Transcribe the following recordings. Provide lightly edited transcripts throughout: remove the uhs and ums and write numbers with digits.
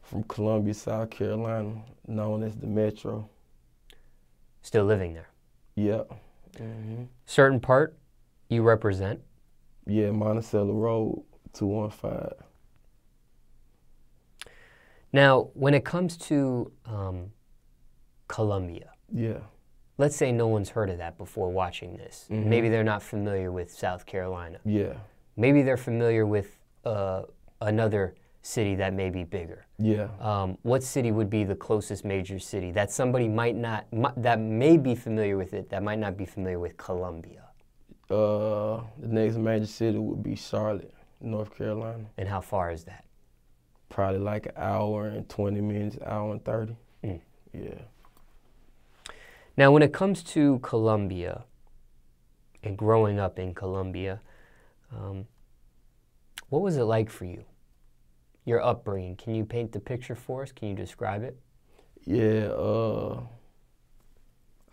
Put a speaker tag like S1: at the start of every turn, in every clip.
S1: from Columbia, South Carolina, known as the Metro.
S2: Still living there?
S1: Yeah.
S2: Certain part you represent?
S1: Yeah, Monticello Road, 215.
S2: Now, when it comes to Columbia,
S1: Yeah.
S2: let's say no one's heard of that before watching this. Maybe they're not familiar with South Carolina.
S1: Yeah.
S2: Maybe they're familiar with another city that may be bigger.
S1: Yeah.
S2: What city would be the closest major city that somebody that may be familiar with it, that might not be familiar with Columbia?
S1: The next major city would be Charlotte, North Carolina.
S2: And how far is that?
S1: Probably like an hour and 20 minutes, hour and 30. Yeah.
S2: Now, when it comes to Columbia and growing up in Columbia, what was it like for you? Your upbringing, can you paint the picture for us? Can you describe it?
S1: Yeah,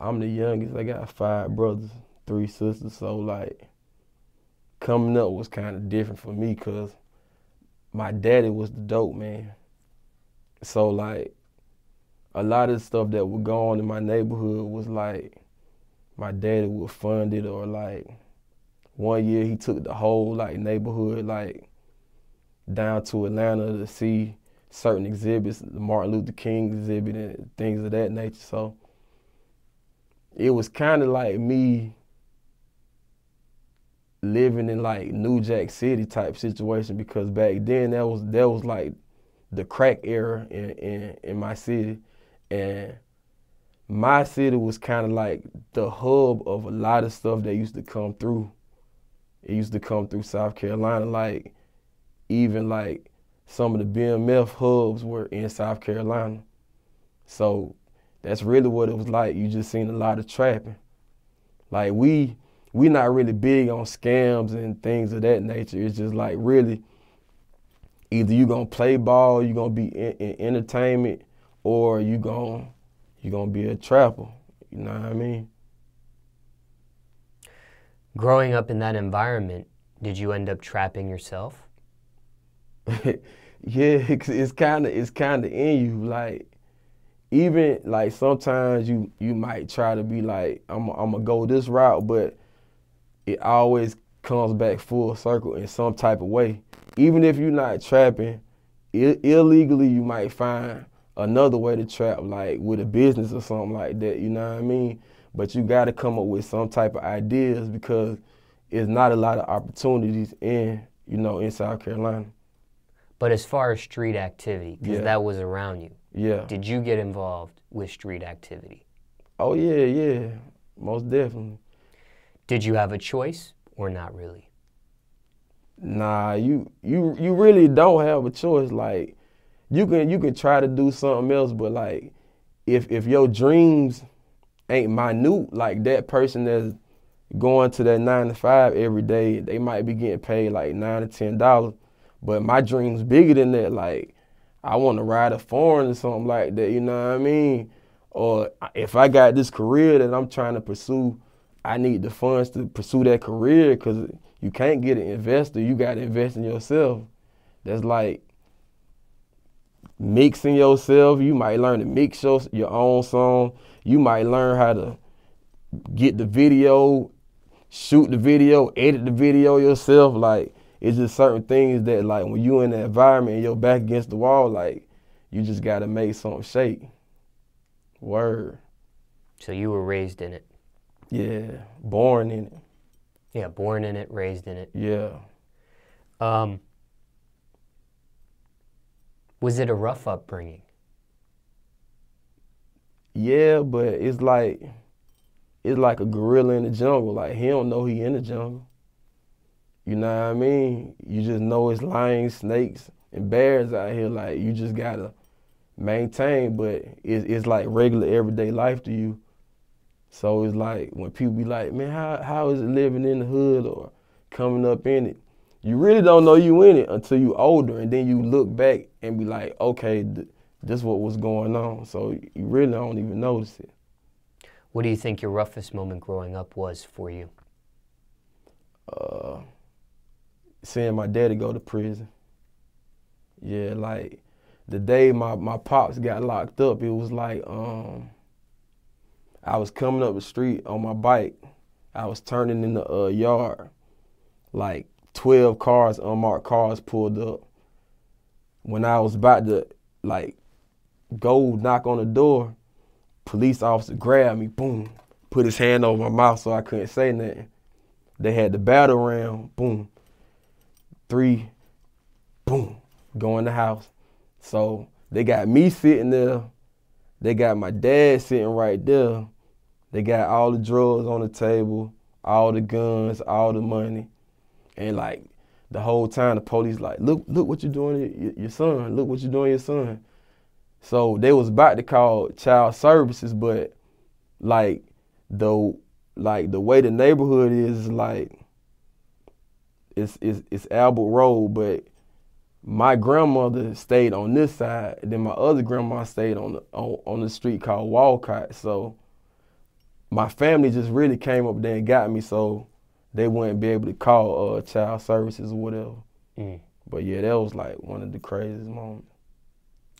S1: I'm the youngest. I got 5 brothers, 3 sisters, so like coming up was kind of different for me because my daddy was the dope man. So like a lot of the stuff that would go on in my neighborhood was like my daddy would fund it, or like one year he took the whole like neighborhood like down to Atlanta to see certain exhibits, the Martin Luther King exhibit and things of that nature. So it was kind of like me living in like New Jack City type situation, because back then that was like the crack era in my city, and my city was kind of like the hub of a lot of stuff that used to come through. It used to come through South Carolina, like even like some of the BMF hubs were in South Carolina. So that's really what it was like. You just seen a lot of trapping. Like we not really big on scams and things of that nature. It's just like really either you gonna play ball, you gonna be in entertainment, or you gonna be a trapper. You know what I mean?
S2: Growing up in that environment, did you end up trapping yourself?
S1: Yeah, it's kind of in you. Like even like sometimes you might try to be like I'm gonna go this route, but it always comes back full circle in some type of way. Even if you're not trapping, illegally you might find another way to trap, like with a business or something like that, you know what I mean? But you gotta come up with some type of ideas, because it's not a lot of opportunities in South Carolina.
S2: But as far as street activity, because
S1: Yeah.
S2: that was around you,
S1: Yeah.
S2: did you get involved with street activity?
S1: Oh yeah, most definitely.
S2: Did you have a choice or not really?
S1: Nah, you really don't have a choice. Like you can try to do something else, but like if your dreams ain't minute, like that person that's going to that 9 to 5 every day, they might be getting paid like $9 to $10. But my dream's bigger than that. Like I want to ride a foreign or something like that, you know what I mean? Or if I got this career that I'm trying to pursue, I need the funds to pursue that career, because you can't get an investor. You got to invest in yourself. That's like mixing yourself. You might learn to mix your own song. You might learn how to get the video, shoot the video, edit the video yourself. Like it's just certain things that like when you in the environment and you're back against the wall, like you just got to make something shake. Word.
S2: So you were raised in it?
S1: Yeah, born in it.
S2: Yeah, born in it, raised in it.
S1: Yeah.
S2: Was it a rough upbringing?
S1: Yeah, but it's like a gorilla in the jungle. Like he don't know he in the jungle. You know what I mean? You just know it's lions, snakes, and bears out here. Like you just gotta maintain, but it's like regular everyday life to you. So it's like when people be like, man, how is it living in the hood or coming up in it? You really don't know you in it until you older, and then you look back and be like, okay, this what was going on. So you really don't even notice it.
S2: What do you think your roughest moment growing up was for you?
S1: Seeing my daddy go to prison. Yeah, like the day my pops got locked up, it was like I was coming up the street on my bike. I was turning in the yard, like 12 cars, unmarked cars pulled up. When I was about to like go knock on the door, police officer grabbed me, boom, put his hand over my mouth so I couldn't say nothing. They had the battle round, boom, 3, boom, go in the house. So they got me sitting there, they got my dad sitting right there, they got all the drugs on the table, all the guns, all the money, and like the whole time the police like, look what you're doing to your son, look what you're doing to your son. So they was about to call child services, but like the way the neighborhood is, like it's Albert Road, but my grandmother stayed on this side, and then my other grandma stayed on the street called Walcott. So my family just really came up there and got me, so they wouldn't be able to call child services or whatever. Mm. But yeah, that was like one of the craziest moments.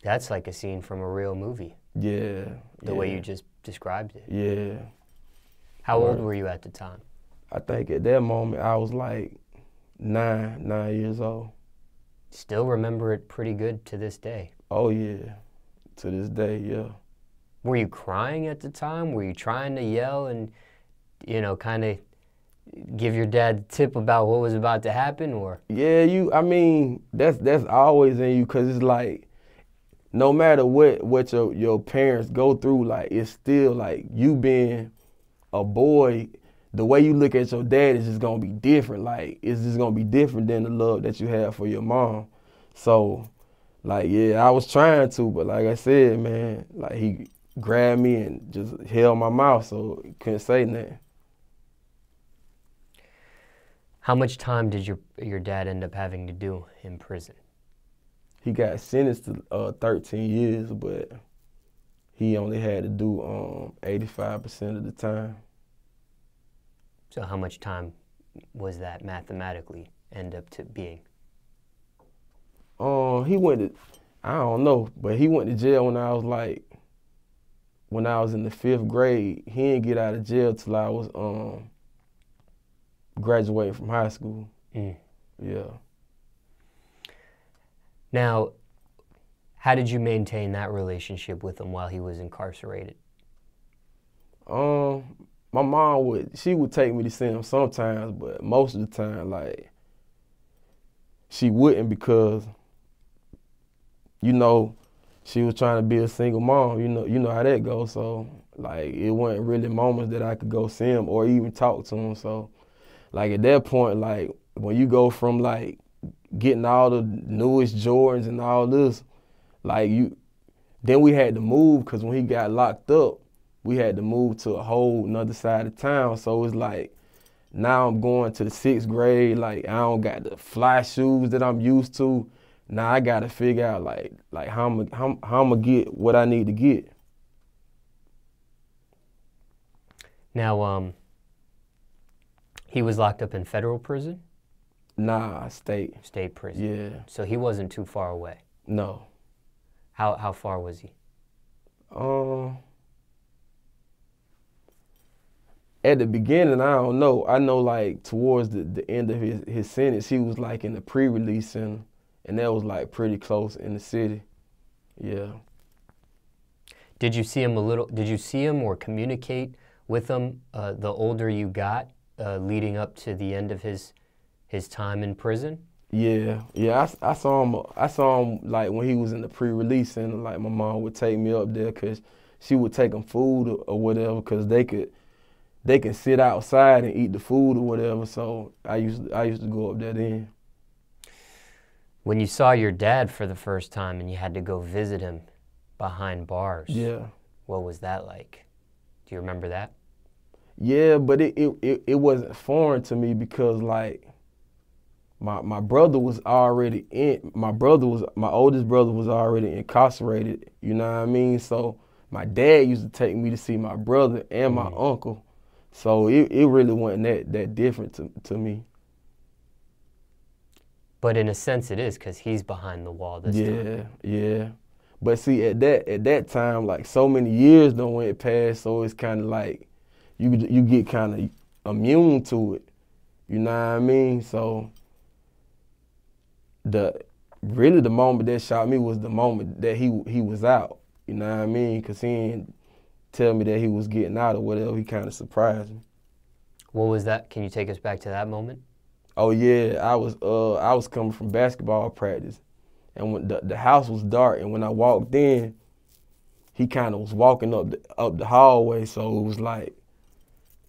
S2: That's like a scene from a real movie.
S1: Yeah.
S2: The way you just described it.
S1: Yeah.
S2: How old were you at the time?
S1: I think at that moment I was like 9 years old.
S2: Still remember it pretty good to this day?
S1: Oh yeah, to this day, yeah.
S2: Were you crying at the time? Were you trying to yell and, you know, kind of give your dad a tip about what was about to happen, or?
S1: Yeah, I mean, that's always in you, because it's like, no matter what your parents go through, like, it's still like you being a boy, the way you look at your dad is just gonna be different. Like, it's just gonna be different than the love that you have for your mom. So, like, yeah, I was trying to, but like I said, man, like, he grabbed me and just held my mouth, so he couldn't say nothing.
S2: How much time did your dad end up having to do in prison?
S1: He got sentenced to 13 years, but he only had to do 85% of the time.
S2: So how much time was that mathematically end up to being?
S1: He went to, I don't know, but he went to jail when I was in the 5th grade. He didn't get out of jail till I was graduating from high school. Mm. Yeah.
S2: Now, how did you maintain that relationship with him while he was incarcerated?
S1: My mom would take me to see him sometimes, but most of the time, like, she wouldn't, because, you know, she was trying to be a single mom. You know how that goes. So, like, it wasn't really moments that I could go see him or even talk to him. So, like, at that point, like, when you go from, like, getting all the newest Jordans and all this, like, then we had to move, because when he got locked up, we had to move to a whole nother side of town. So it's like, now I'm going to the 6th grade, like, I don't got the fly shoes that I'm used to. Now I gotta figure out like how I'm gonna get what I need to get.
S2: Now, he was locked up in federal prison?
S1: Nah, state.
S2: State prison.
S1: Yeah.
S2: So he wasn't too far away?
S1: No.
S2: How far was he?
S1: At the beginning, I don't know. I know, like, towards the end of his sentence, he was like in the pre-release center, and that was like pretty close in the city. Yeah.
S2: Did you see him or communicate with him the older you got, leading up to the end of his time in prison?
S1: Yeah. I saw him like when he was in the pre-release center. Like, my mom would take me up there, because she would take him food or whatever, because they can sit outside and eat the food or whatever. So I used to go up there then.
S2: When you saw your dad for the first time and you had to go visit him behind bars,
S1: yeah,
S2: what was that like? Do you remember that?
S1: Yeah, but it wasn't foreign to me, because, like, my brother was already my oldest brother was already incarcerated, you know what I mean? So my dad used to take me to see my brother and my uncle. So it really wasn't that different to me.
S2: But in a sense it is, because he's behind the wall this time.
S1: Yeah. But see, at that time, like, so many years done went past, so it's kind of like you get kind of immune to it. You know what I mean? So really the moment that shot me was the moment that he was out. You know what I mean? Because he didn't tell me that he was getting out or whatever. He kind of surprised me.
S2: What was that? Can you take us back to that moment?
S1: Oh yeah, I was coming from basketball practice, and when the house was dark, and when I walked in, he kind of was walking up the hallway, so it was like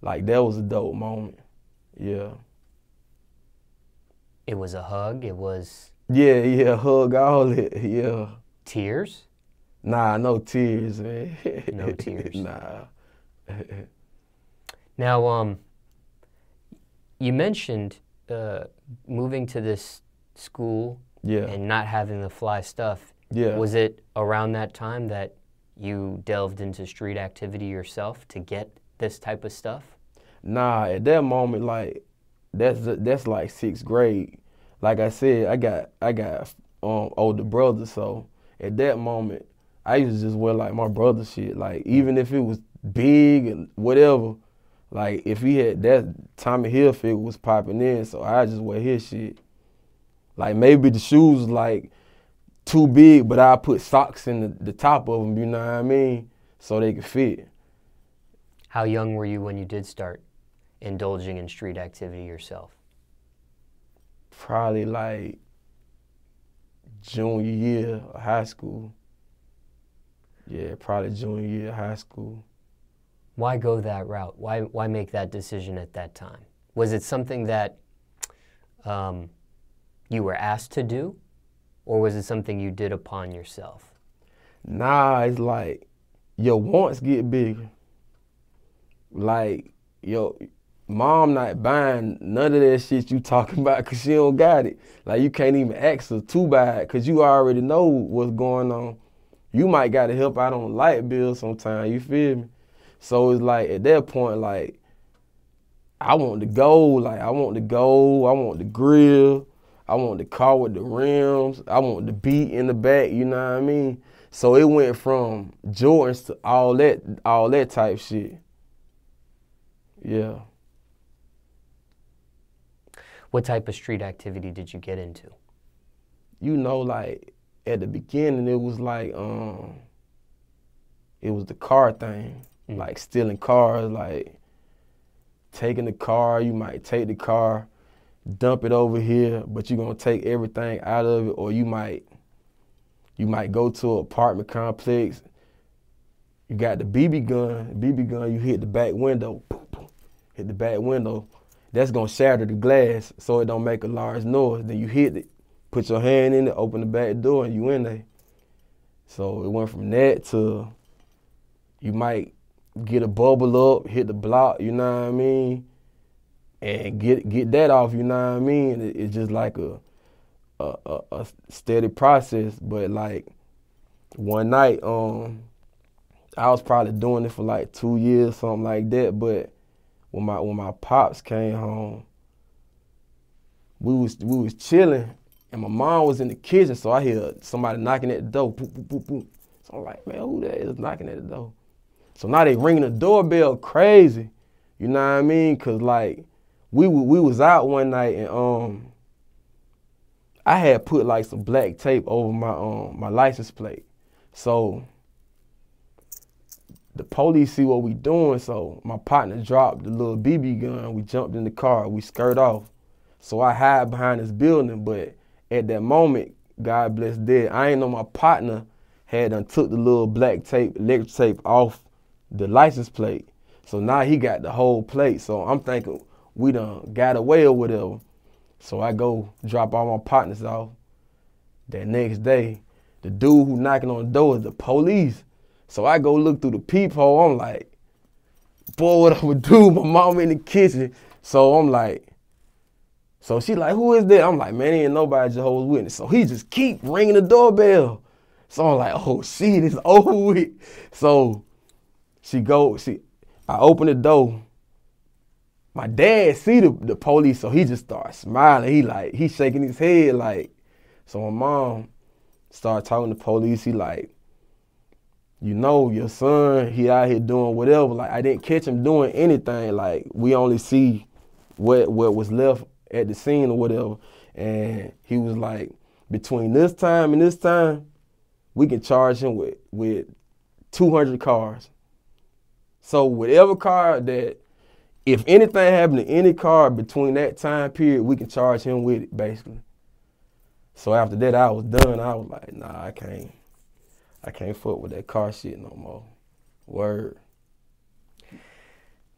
S1: that was a dope moment. Yeah.
S2: It was a hug. It was.
S1: Yeah, hug, all it. Yeah.
S2: Tears?
S1: Nah, no tears, man.
S2: No tears.
S1: Nah.
S2: Now, you mentioned moving to this school and not having the fly stuff.
S1: Yeah.
S2: Was it around that time that you delved into street activity yourself to get this type of stuff? Nah,
S1: at that moment, like, that's like 6th grade. Like I said, I got older brothers, so at that moment, I used to just wear like my brother's shit. Like, even if it was big and whatever, like, if he had that Tommy Hilfiger was popping in, so I just wear his shit. Like, maybe the shoes was like too big, but I put socks in the top of them, you know what I mean, so they could fit.
S2: How young were you when you did start indulging in street activity yourself?
S1: Probably like junior year of high school. Yeah, probably junior year of high school.
S2: Why go that route? Why make that decision at that time? Was it something that you were asked to do, or was it something you did upon yourself?
S1: Nah, it's like your wants get bigger. Like, your mom not buying none of that shit you talking about because she don't got it. Like, you can't even ask her to buy it because you already know what's going on. You might got to help out on light bills sometimes, you feel me? So it's like, at that point, like, I want the gold. Like, I want the gold, I want the grill, I want the car with the rims, I want the beat in the back, you know what I mean? So it went from Jordans to all that type shit. Yeah.
S2: What type of street activity did you get into?
S1: You know, like, at the beginning, it was like, it was the car thing. Like, stealing cars, like, taking the car, you might take the car, dump it over here, but you're gonna take everything out of it, or you might go to an apartment complex, you got the BB gun, you hit the back window, boom, boom, hit the back window, that's gonna shatter the glass so it don't make a large noise. Then you hit it, put your hand in it, open the back door, and you in there. So it went from that to, you might get a bubble up, hit the block, you know what I mean, and get that off, you know what I mean. It's just like a steady process. But like, one night, I was probably doing it for like 2 years, something like that. But when my pops came home, we was chilling, and my mom was in the kitchen, so I hear somebody knocking at the door, boop, boop, boop, boop. So I'm like, man, who that is knocking at the door? So now they ringing the doorbell crazy, you know what I mean? Cause like, we was out one night, and I had put like some black tape over my license plate. So the police see what we doing, so my partner dropped the little BB gun, we jumped in the car, we skirt off. So I hide behind this building, but at that moment, God bless dead, I ain't know my partner had done took the little black tape, electric tape off the license plate. So now he got the whole plate. So I'm thinking we done got away or whatever. So I go drop all my partners off. That next day, the dude who knocking on the door is the police. So I go look through the peephole. I'm like, boy, what I'ma do? My mom in the kitchen. So I'm like, so she like, who is that? I'm like, man, ain't nobody Jehovah's Witness. So he just keep ringing the doorbell. So I'm like, oh shit, it's over with. So I open the door. my dad see the police, so he just starts smiling. He shaking his head like. So my mom started talking to the police. He like, you know, your son, he out here doing whatever. Like, I didn't catch him doing anything. Like, we only see what was left at the scene or whatever. And he was like, between this time and this time, we can charge him with 200 cars. So whatever car that, if anything happened to any car between that time period, we can charge him with it, basically. So after that, I was done. I was like, nah, I can't fuck with that car shit no more. Word.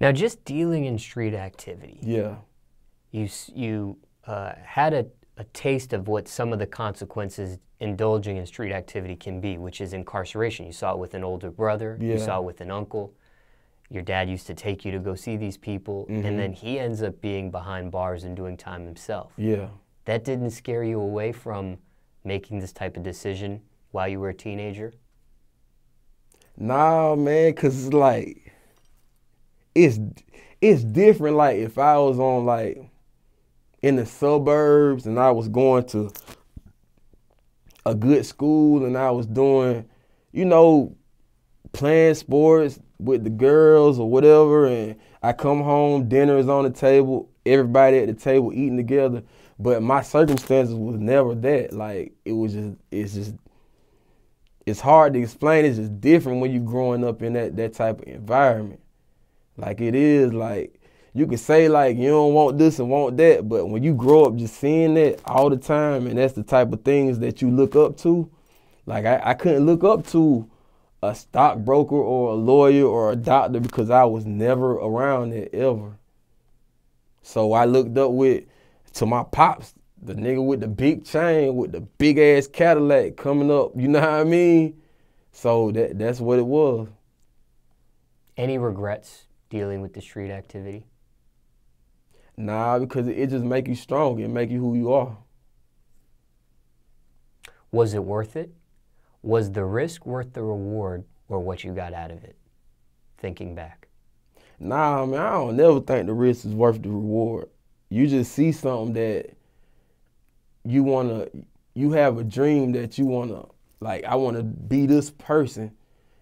S2: Now, just dealing in street activity.
S1: Yeah.
S2: You had a taste of what some of the consequences indulging in street activity can be, which is incarceration. You saw it with an older brother.
S1: Yeah.
S2: You saw it with an uncle. Your dad used to take you to go see these people, and then he ends up being behind bars and doing time himself.
S1: Yeah. That
S2: didn't scare you away from making this type of decision while you were a teenager?
S1: Nah, man, cause it's like, it's different. Like if I was on like in the suburbs and I was going to a good school and I was doing, you know, playing sports with the girls or whatever, and I come home, dinner is on the table, everybody at the table eating together. But my circumstances was never that. Like it's hard to explain. It's just different when you growing up in that type of environment. Like it is like, you can say like you don't want this and want that, but when you grow up just seeing that all the time, and that's the type of things that you look up to. Like I couldn't look up to a stockbroker or a lawyer or a doctor because I was never around it ever. So I looked up to my pops, the nigga with the big chain, with the big ass Cadillac coming up, you know what I mean? So that's what it was.
S2: Any regrets dealing with the street activity?
S1: Nah, because it just make you strong. It make you who you are.
S2: Was it worth it? Was the risk worth the reward or what you got out of it, thinking back?
S1: Nah, man, I don't never think the risk is worth the reward. You just see something that you have a dream that you wanna, like, I wanna be this person,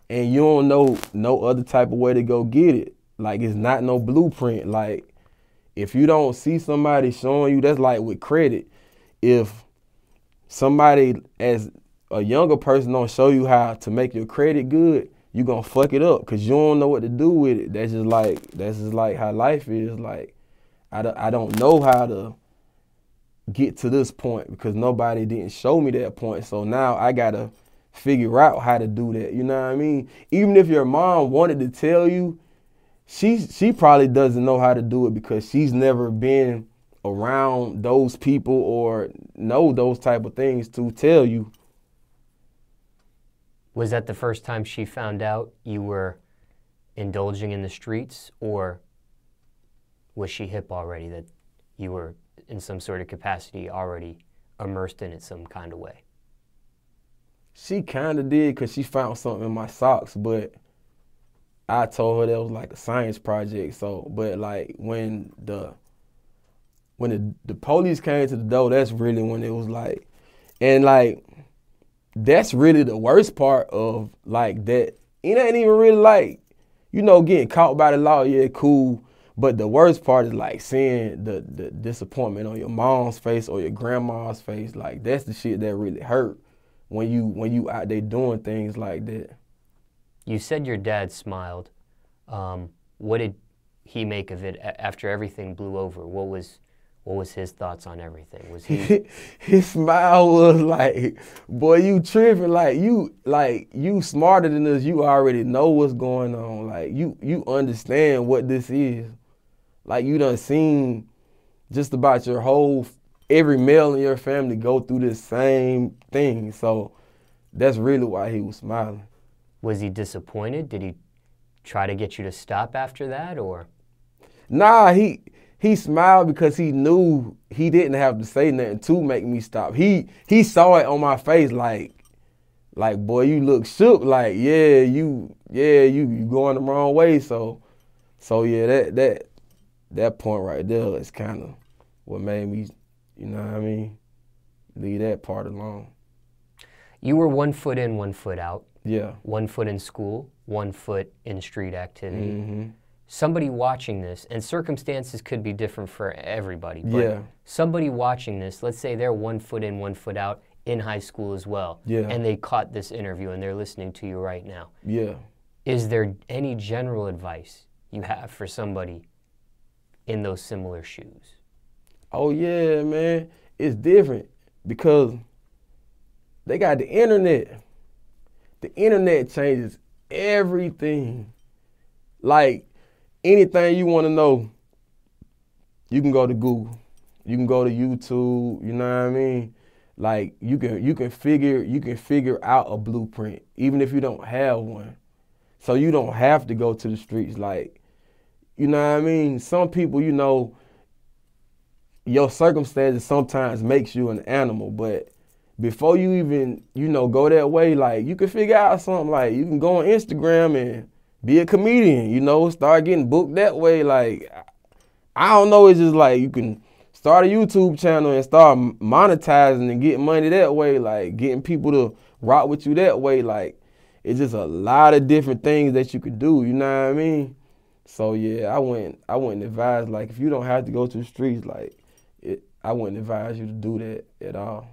S1: and you don't know no other type of way to go get it. Like, it's not no blueprint. Like, if you don't see somebody showing you, that's like with credit. If somebody as a younger person don't show you how to make your credit good, you gonna fuck it up because you don't know what to do with it. That's just like how life is. Like, I don't know how to get to this point because nobody didn't show me that point. So now I gotta figure out how to do that. You know what I mean? Even if your mom wanted to tell you, she probably doesn't know how to do it because she's never been around those people or know those type of things to tell you.
S2: Was that the first time she found out you were indulging in the streets, or was she hip already that you were in some sort of capacity already immersed in it some kind of way?
S1: She kind of did because she found something in my socks, but I told her that was like a science project. So, but like when the police came to the door, that's really when it was like, and like, that's really the worst part of like that. It ain't even really like, you know, getting caught by the law, yeah, cool. But the worst part is like seeing the disappointment on your mom's face or your grandma's face. Like, that's the shit that really hurt when you out there doing things like that.
S2: You said your dad smiled. What did he make of it after everything blew over? What was his thoughts on everything? Was he?
S1: His smile was like, boy, you tripping. Like you smarter than us. You already know what's going on. Like, you understand what this is. Like, you done seen just about every male in your family go through this same thing. So that's really why he was smiling.
S2: Was he disappointed? Did he try to get you to stop after that, or? Nah,
S1: he smiled because he knew he didn't have to say nothing to make me stop. He saw it on my face like, boy, you look shook. Like, you going the wrong way. So yeah, that point right there is kind of what made me, you know what I mean, leave that part alone.
S2: You were 1 foot in, 1 foot out.
S1: Yeah.
S2: 1 foot in school, 1 foot in street activity.
S1: Mm-hmm.
S2: Somebody watching this, and circumstances could be different for everybody, but
S1: yeah.
S2: somebody watching this, let's say they're 1 foot in, 1 foot out in high school as well,
S1: Yeah.
S2: and they caught this interview and they're listening to you right now.
S1: Yeah.
S2: Is there any general advice you have for somebody in those similar shoes?
S1: Oh yeah, man. It's different because they got the internet. The internet changes everything. Like, anything you want to know, you can go to Google. You can go to YouTube, you know what I mean? Like, you can figure out a blueprint, even if you don't have one. So you don't have to go to the streets. Like, you know what I mean? Some people, you know, your circumstances sometimes makes you an animal, but before you even, you know, go that way, like, you can figure out something. Like, you can go on Instagram and be a comedian, you know, start getting booked that way. Like, I don't know, it's just like you can start a YouTube channel and start monetizing and getting money that way, like getting people to rock with you that way. Like, it's just a lot of different things that you could do, you know what I mean? So yeah, I wouldn't advise, like, if you don't have to go to the streets, like, I wouldn't advise you to do that at all.